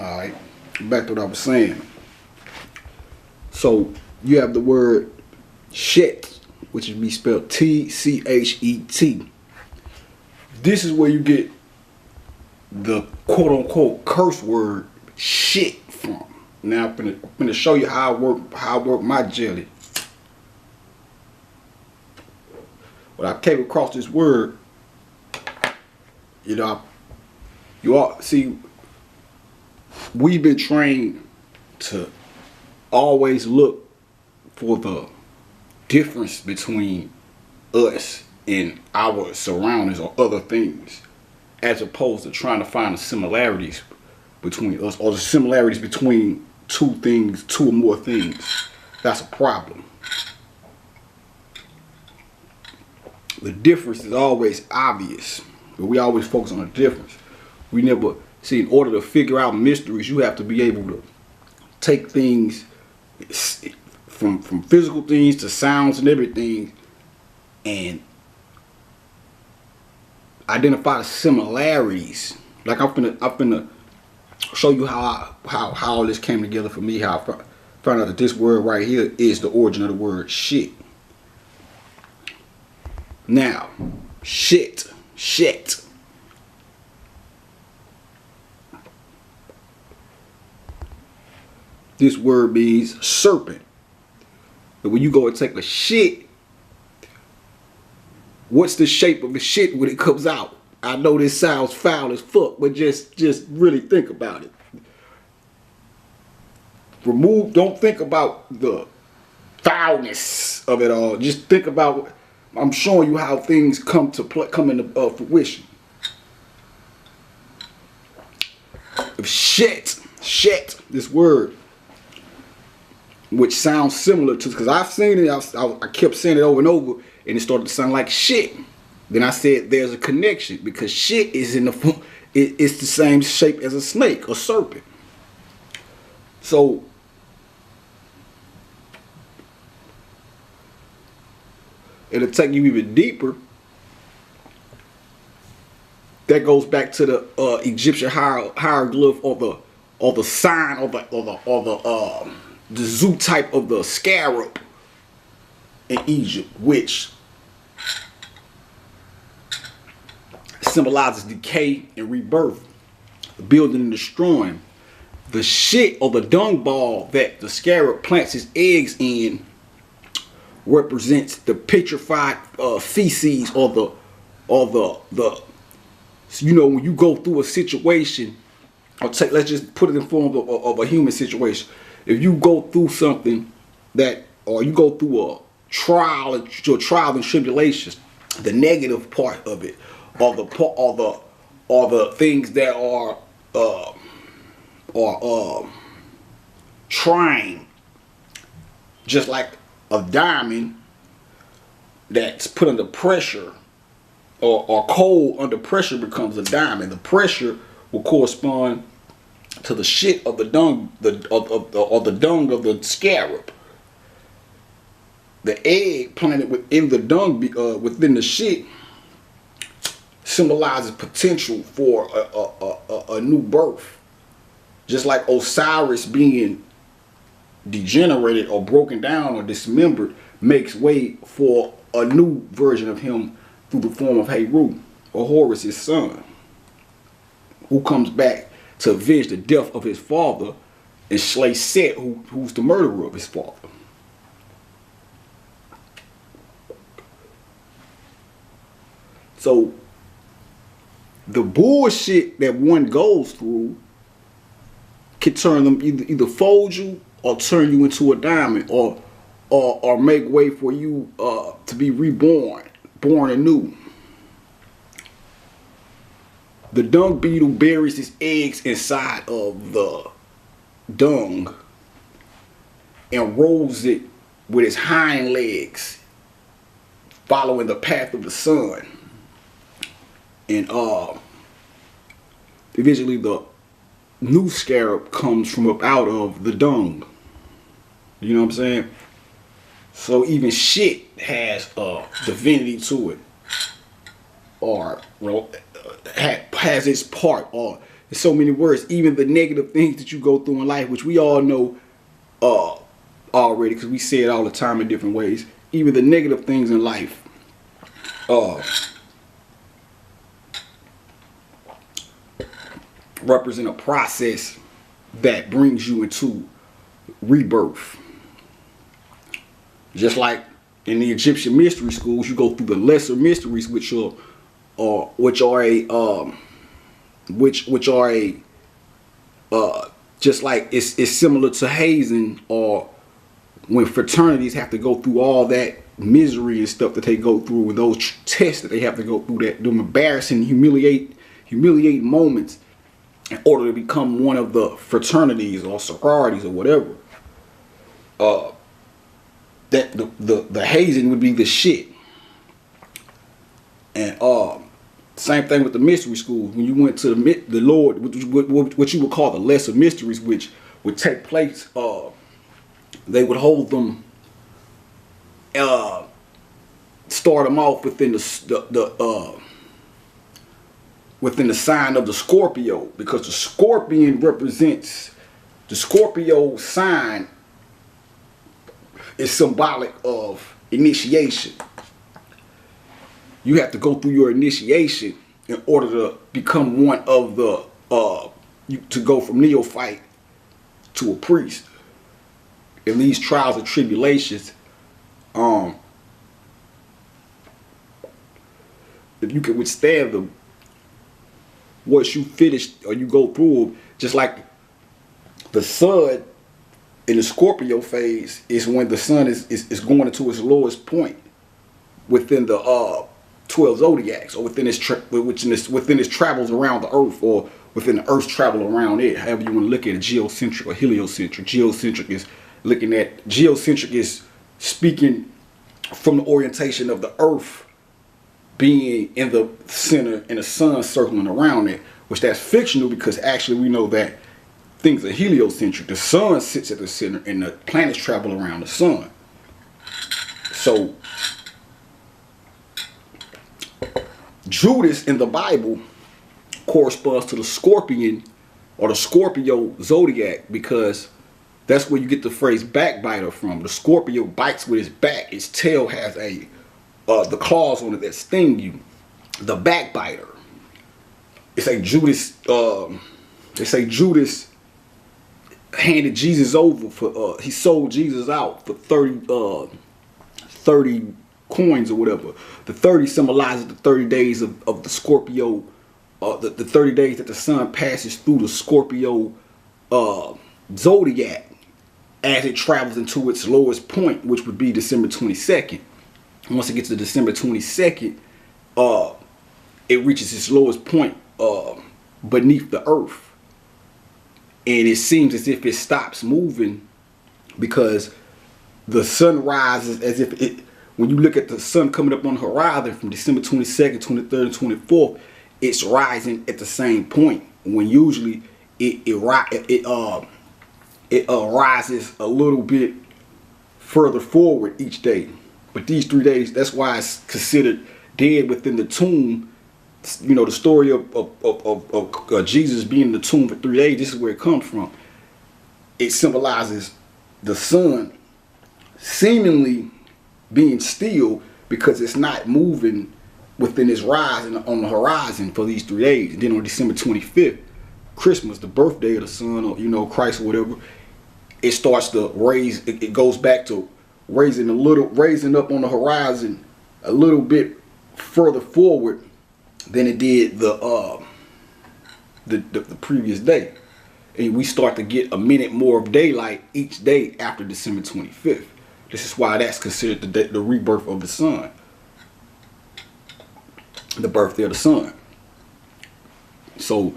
Alright, back to what I was saying. So you have the word shit, which would be spelled T-C-H-E-T. This is where you get the quote-unquote curse word shit from. Now I'm gonna show you how I work my jelly. When I came across this word, you know, you all see, we've been trained to always look for the difference between us and our surroundings or other things, as opposed to trying to find the similarities between us or the similarities between two or more things. That's a problem. The difference is always obvious, but we always focus on the difference. We never see, in order to figure out mysteries, you have to be able to take things from physical things to sounds and everything and identify the similarities. Like I'm finna show you how all this came together for me, how I found out that this word right here is the origin of the word shit. Now, shit. This word means serpent. But when you go and take a shit, what's the shape of the shit when it comes out? I know this sounds foul as fuck, but just really think about it. Don't think about the foulness of it all. Just think about, I'm showing you how things come into fruition. Shit, this word, which sounds similar to, because I've seen it, I kept saying it over and over, and it started to sound like shit. Then I said there's a connection, because shit is in the form, it's the same shape as a snake or serpent. So it'll take you even deeper. That goes back to the Egyptian hieroglyph or the sign or the zoo type of the scarab in Egypt, which symbolizes decay and rebirth, building and destroying. The shit or the dung ball that the scarab plants his eggs in represents the petrified feces or the you know, when you go through a situation, let's just put it in form of a human situation. If you go through something or you go through a trial and tribulations, the negative part of it, or the things that are trying, just like a diamond that's put under pressure, or coal under pressure becomes a diamond. The pressure will correspond to the shit of the dung, or the dung of the scarab. The egg planted within the dung, within the shit, symbolizes potential for a new birth. Just like Osiris being degenerated or broken down or dismembered makes way for a new version of him through the form of Heru, or Horus, his son, who comes back to avenge the death of his father and slay Set, who's the murderer of his father. So the bullshit that one goes through can turn them, either fold you or turn you into a diamond, or make way for you to be reborn, born anew. The dung beetle buries its eggs inside of the dung and rolls it with its hind legs, following the path of the sun. And eventually the new scarab comes from up out of the dung. You know what I'm saying? So even shit has a divinity to it, or has its part, or There's so many words. Even the negative things that you go through in life, which we all know already, because we say it all the time in different ways. Even the negative things in life represent a process that brings you into rebirth. Just like in the Egyptian mystery schools, you go through the lesser mysteries, which are just like it's similar to hazing, or when fraternities have to go through all that misery and stuff that they go through, and those tests that they have to go through, that them embarrassing, humiliating moments in order to become one of the fraternities or sororities or whatever. That the hazing would be the shit. And same thing with the mystery schools. When you went to the Lord, what you would call the lesser mysteries, which would take place, they would hold them, start them off within within the sign of the Scorpio, because the scorpion represents, the Scorpio sign is symbolic of initiation. You have to go through your initiation in order to become one of the to go from neophyte to a priest. In these trials and tribulations, if you can withstand them, once you finish or you go through them, just like the sun in the Scorpio phase is when the sun is going into its lowest point within the 12 zodiacs, or within its travels around the earth, or within the earth's travel around it, however you want to look at it, geocentric or heliocentric. Geocentric is speaking from the orientation of the earth being in the center and the sun circling around it, which that's fictional, because actually we know that things are heliocentric. The sun sits at the center and the planets travel around the sun. So Judas in the Bible corresponds to the scorpion or the Scorpio zodiac, because that's where you get the phrase backbiter from. The Scorpio bites with his back. Its tail has the claws on it that sting you. The backbiter. They say Judas handed Jesus over for he sold Jesus out for 30 coins or whatever. The 30 symbolizes the 30 days of the Scorpio, the 30 days that the sun passes through the Scorpio zodiac as it travels into its lowest point, which would be December 22nd. Once it gets to December 22nd, it reaches its lowest point beneath the earth. And it seems as if it stops moving, because the sun rises as if it, when you look at the sun coming up on the horizon from December 22nd, 23rd, and 24th, it's rising at the same point, when usually it rises a little bit further forward each day. But these 3 days, that's why it's considered dead within the tomb. You know, the story of Jesus being in the tomb for 3 days, this is where it comes from. It symbolizes the sun seemingly being still, because it's not moving within its rise on the horizon for these 3 days. And then on December 25th, Christmas, the birthday of the sun, or, you know, Christ or whatever, it starts to raise. It goes back to raising up on the horizon a little bit further forward than it did the previous day. And we start to get a minute more of daylight each day after December 25th. This is why that's considered the rebirth of the sun, the birthday of the sun. So,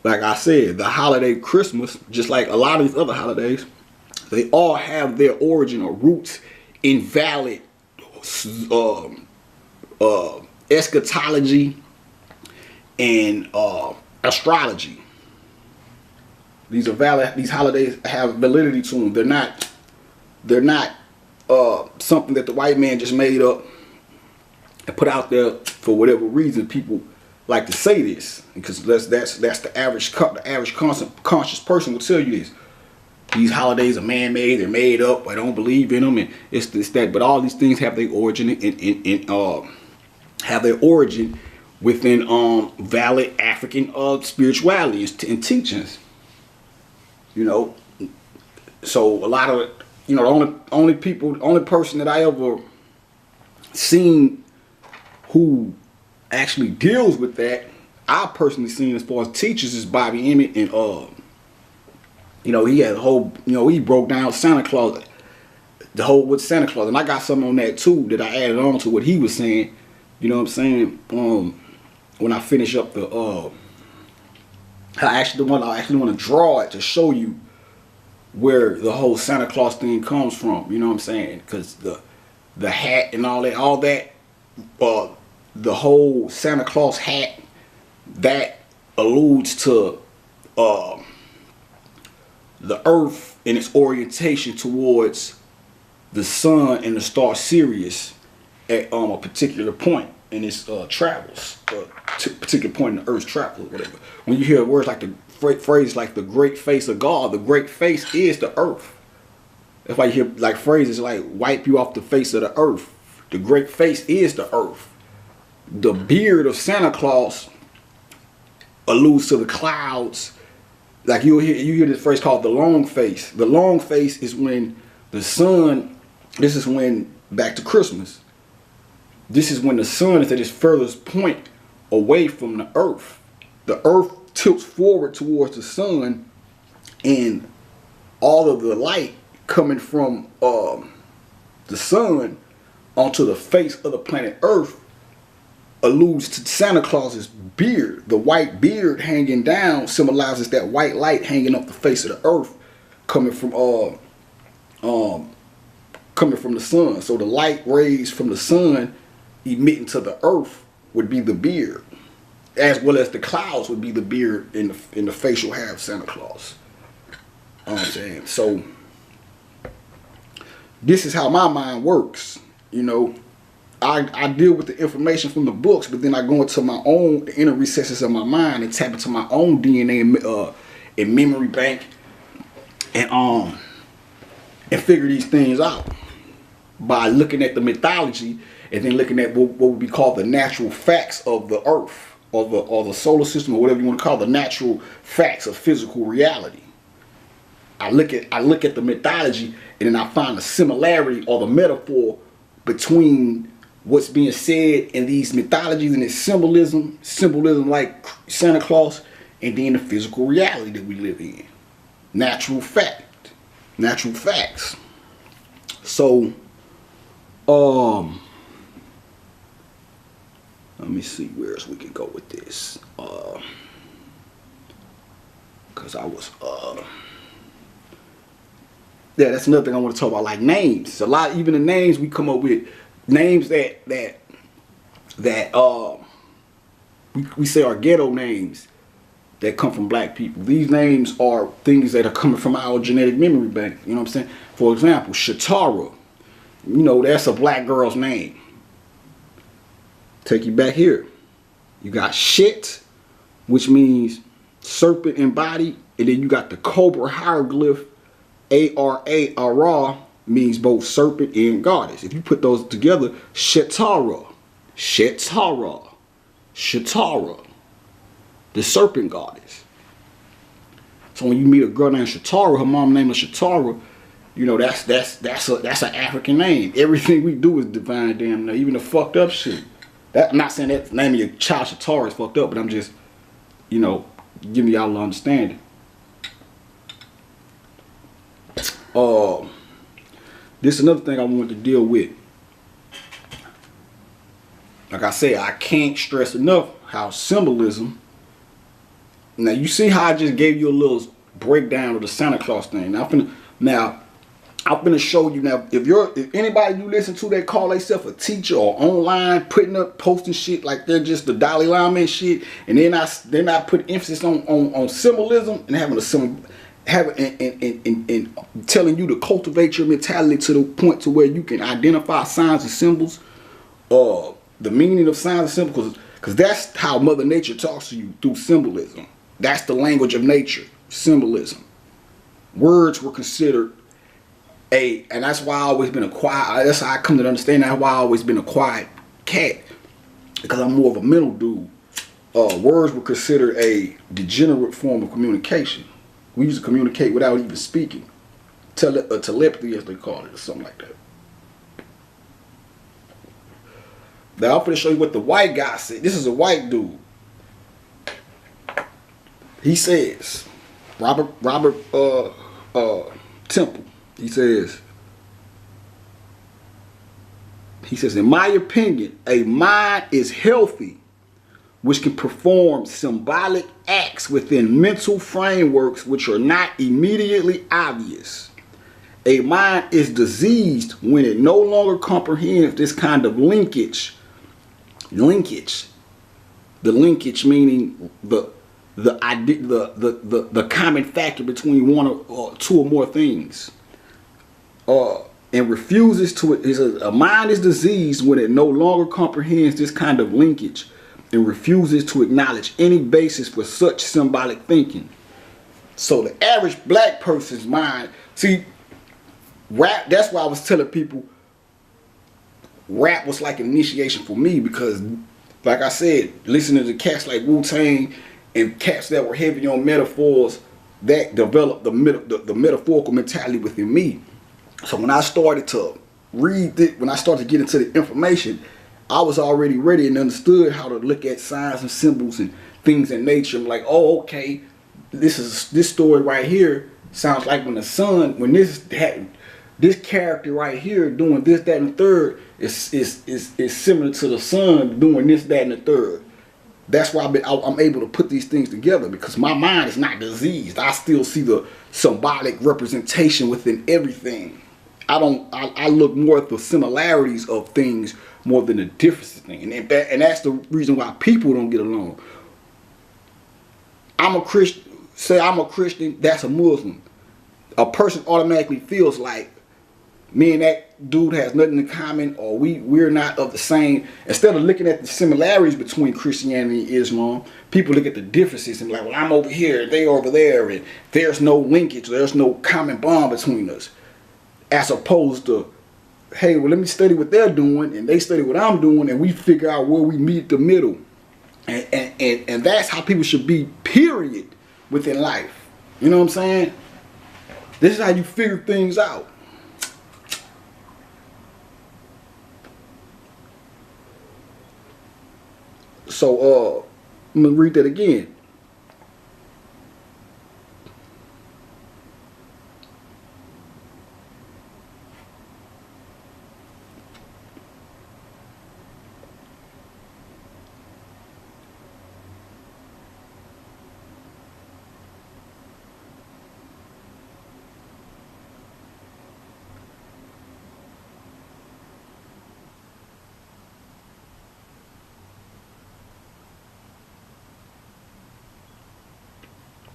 like I said, the holiday Christmas, just like a lot of these other holidays, they all have their origin or roots in valid eschatology and astrology. These are valid. These holidays have validity to them. They're not something that the white man just made up and put out there for whatever reason. People like to say this because that's the average conscious person will tell you this. These holidays are man-made, they're made up. I don't believe in them, and it's this that. But all these things have their origin within valid African spirituality and teachings. You know, so a lot of the only person that I ever seen who actually deals with that, I personally seen as far as teachers, is Bobby Emmett, and he had a whole, he broke down Santa Claus, the whole with Santa Claus, and I got something on that too that I added on to what he was saying. You know what I'm saying? When I finish up I actually want to draw it to show you where the whole Santa Claus thing comes from. You know what I'm saying? Because the hat and all that, the whole Santa Claus hat, that alludes to the earth and its orientation towards the sun and the star Sirius at a particular point in its travels, particular point in the earth's travel or whatever. When you hear words like the phrase like the great face of God, the great face is the earth. That's why you hear like phrases like wipe you off the face of the earth. The great face is the earth. The beard of Santa Claus alludes to the clouds. Like you hear this phrase called the long face. The long face is when the sun, this is when, back to Christmas, this is when the sun is at its furthest point away from the earth. The earth tilts forward towards the sun, and all of the light coming from the sun onto the face of the planet Earth alludes to Santa Claus's beard. The white beard hanging down symbolizes that white light hanging off the face of the earth, coming from the sun. So the light rays from the sun emitting to the earth would be the beard, as well as the clouds would be the beard in the facial hair of Santa Claus. You know what I'm saying? So this is how my mind works. You know, I deal with the information from the books, but then I go into my own inner recesses of my mind and tap into my own DNA and memory bank and figure these things out by looking at the mythology and then looking at what would be called the natural facts of the earth or the solar system, or whatever you want to call the natural facts of physical reality. I look at the mythology, and then I find the similarity or the metaphor between what's being said in these mythologies and its symbolism like Santa Claus, and then the physical reality that we live in. Natural facts. So, let me see where else we can go with this. Cause I was yeah, that's another thing I want to talk about, like names. A lot, even the names we come up with, names that we say are ghetto names that come from black people. These names are things that are coming from our genetic memory bank. You know what I'm saying? For example, Shatara. You know, that's a black girl's name. Take you back here. You got Shit, which means serpent embodied, and then you got the cobra hieroglyph. Ara means both serpent and goddess. If you put those together, Shatara, the serpent goddess. So when you meet a girl named Shatara, her mom named her Shatara, you know that's an African name. Everything we do is divine, damn near, even the fucked up shit. I'm not saying that naming your child Shatara is fucked up, but I'm just, you know, giving y'all an understanding. This is another thing I wanted to deal with. Like I said, I can't stress enough how symbolism. Now you see how I just gave you a little breakdown of the Santa Claus thing. Now I'm gonna show you now. If anybody you listen to that call themselves a teacher or online posting shit like they're just the Dalai Lama and shit, and they're not putting emphasis on symbolism and having a symbol. And telling you to cultivate your mentality to the point to where you can identify signs and symbols, the meaning of signs and symbols. Because that's how Mother Nature talks to you, through symbolism. That's the language of nature, symbolism. Words were considered and that's why I always been a quiet, that's how I come to understand that's why I always been a quiet cat. Because I'm more of a mental dude. Words were considered a degenerate form of communication. We used to communicate without even speaking. Telepathy, as they call it, or something like that. Now I'm going to show you what the white guy said. This is a white dude. He says, Robert Temple. He says, in my opinion, a mind is healthy, which can perform symbolic acts within mental frameworks which are not immediately obvious. A mind is diseased when it no longer comprehends this kind of linkage. The linkage meaning the common factor between one or two or more things. And refuses to it. A mind is diseased when it no longer comprehends this kind of linkage and refuses to acknowledge any basis for such symbolic thinking. So the average black person's mind, see, rap, that's why I was telling people rap was like an initiation for me, because like I said, listening to cats like Wu-Tang and cats that were heavy on metaphors, that developed the metaphorical mentality within me. So when I started to read it, when I started to get into the information, I was already ready and understood how to look at signs and symbols and things in nature. I'm like, oh, okay, this story right here sounds like when this character right here doing this, that, and the third is similar to the sun doing this, that, and the third. That's why I'm able to put these things together, because my mind is not diseased. I still see the symbolic representation within everything. I look more at the similarities of things more than the differences of things. And that's the reason why people don't get along. I'm a Christian, that's a Muslim. A person automatically feels like me and that dude has nothing in common, or we're not of the same. Instead of looking at the similarities between Christianity and Islam, people look at the differences and be like, well, I'm over here, they over there, and there's no linkage, there's no common bond between us. As opposed to, hey, well, let me study what they're doing, and they study what I'm doing, and we figure out where we meet the middle. And that's how people should be, period, within life. You know what I'm saying? This is how you figure things out. So, I'm going to read that again.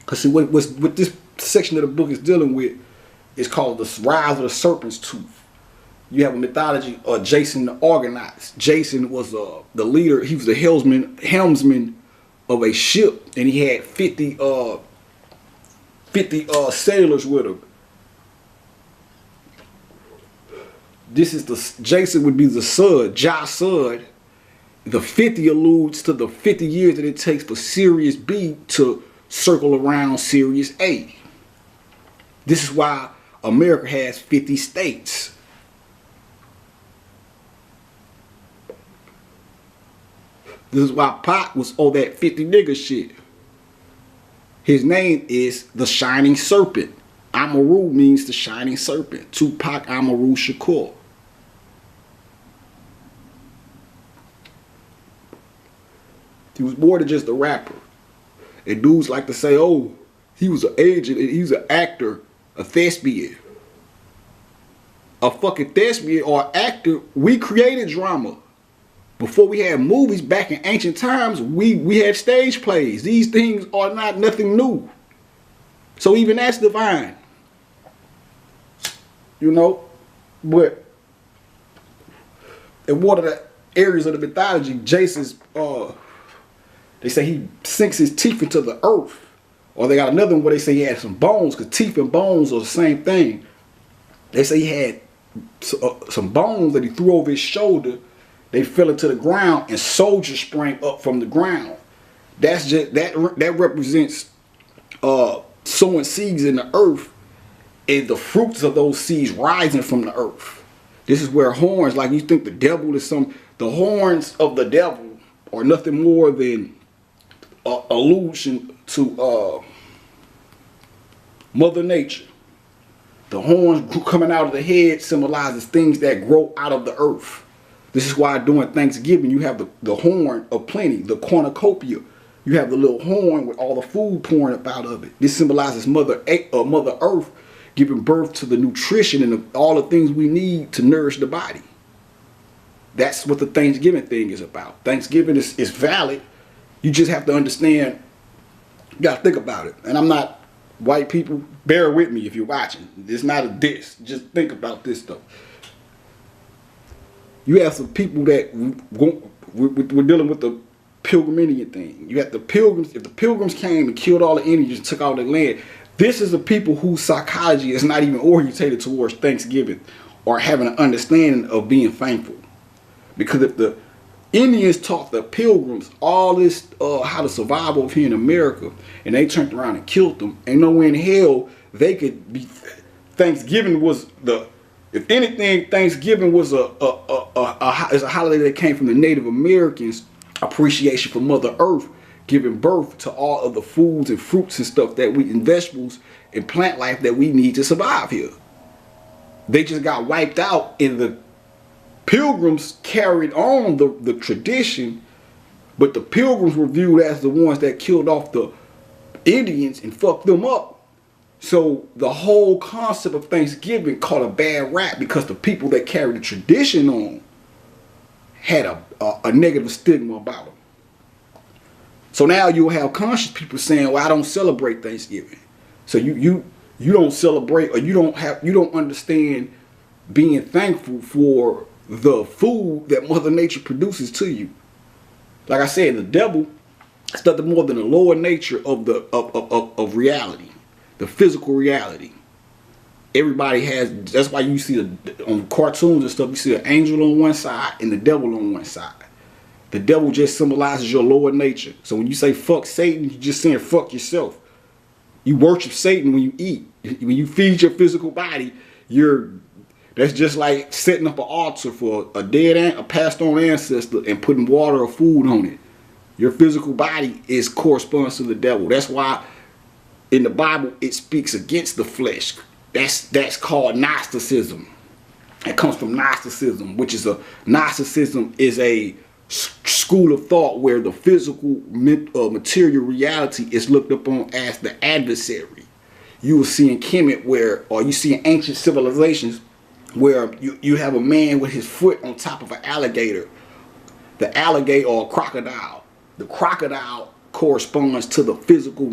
Because see, what this section of the book is dealing with is called the rise of the serpent's tooth. You have a mythology of Jason the Argonaut. Jason was the leader. He was the helmsman of a ship, and he had 50 sailors with him. Jason would be the Sud, Sud. The 50 alludes to the 50 years that it takes for Sirius B to circle around Sirius A. This is why America has 50 states. This is why Pac was on that 50 nigga shit. His name is the Shining Serpent. Amaru means the Shining Serpent. Tupac Amaru Shakur. He was more than just a rapper. And dudes like to say, oh, he was an agent, he was an actor, a thespian. A fucking thespian or actor, we created drama. Before we had movies back in ancient times, we had stage plays. These things are not nothing new. So even that's divine. You know? But in one of the areas of the mythology, Jason's They say he sinks his teeth into the earth. Or they got another one where they say he had some bones, because teeth and bones are the same thing. They say he had some bones that he threw over his shoulder. They fell into the ground, and soldiers sprang up from the ground. That's just that represents sowing seeds in the earth, and the fruits of those seeds rising from the earth. This is where horns, like you think the devil is the horns of the devil are nothing more than allusion to Mother Nature. The horns coming out of the head symbolizes things that grow out of the earth. This is why during Thanksgiving you have the horn of plenty, the cornucopia. You have the little horn with all the food pouring up out of it. This symbolizes Mother Earth giving birth to the nutrition and all the things we need to nourish the body. That's what the Thanksgiving thing is about. Thanksgiving is valid. You just have to understand. You got to think about it. And I'm not white people. Bear with me if you're watching. It's not a diss. Just think about this stuff. You have some people that we're dealing with the Pilgrim Indian thing. You have the Pilgrims. If the Pilgrims came and killed all the Indians and took all their land, this is the people whose psychology is not even orientated towards Thanksgiving or having an understanding of being thankful. Because if the Indians taught the Pilgrims all this how to survive over here in America, and they turned around and killed them, ain't nowhere in hell they could be. Thanksgiving was if anything, Thanksgiving was a holiday that came from the Native Americans' appreciation for Mother Earth, giving birth to all of the foods and fruits and stuff and vegetables and plant life that we need to survive here. They just got wiped out, and the Pilgrims carried on the tradition, but the Pilgrims were viewed as the ones that killed off the Indians and fucked them up. So the whole concept of Thanksgiving caught a bad rap because the people that carried the tradition on had a negative stigma about them. So now you'll have conscious people saying, well, I don't celebrate Thanksgiving. So you don't celebrate, or you don't understand being thankful for the food that Mother Nature produces to you. Like I said, the devil is nothing more than the lower nature of reality, the physical reality. Everybody has. That's why you see on cartoons and stuff, you see an angel on one side and the devil on one side. The devil just symbolizes your lower nature. So when you say fuck Satan, you're just saying fuck yourself. You worship Satan when you eat. When you feed your physical body, that's just like setting up an altar for a passed on ancestor and putting water or food on it. Your physical body corresponds to the devil. That's why in the Bible it speaks against the flesh. That's called Gnosticism. It comes from Gnosticism, which is Gnosticism is a school of thought where the physical material reality is looked upon as the adversary. You will see in Kemet or you see in ancient civilizations where you have a man with his foot on top of an alligator. The alligator or crocodile. The crocodile corresponds to the physical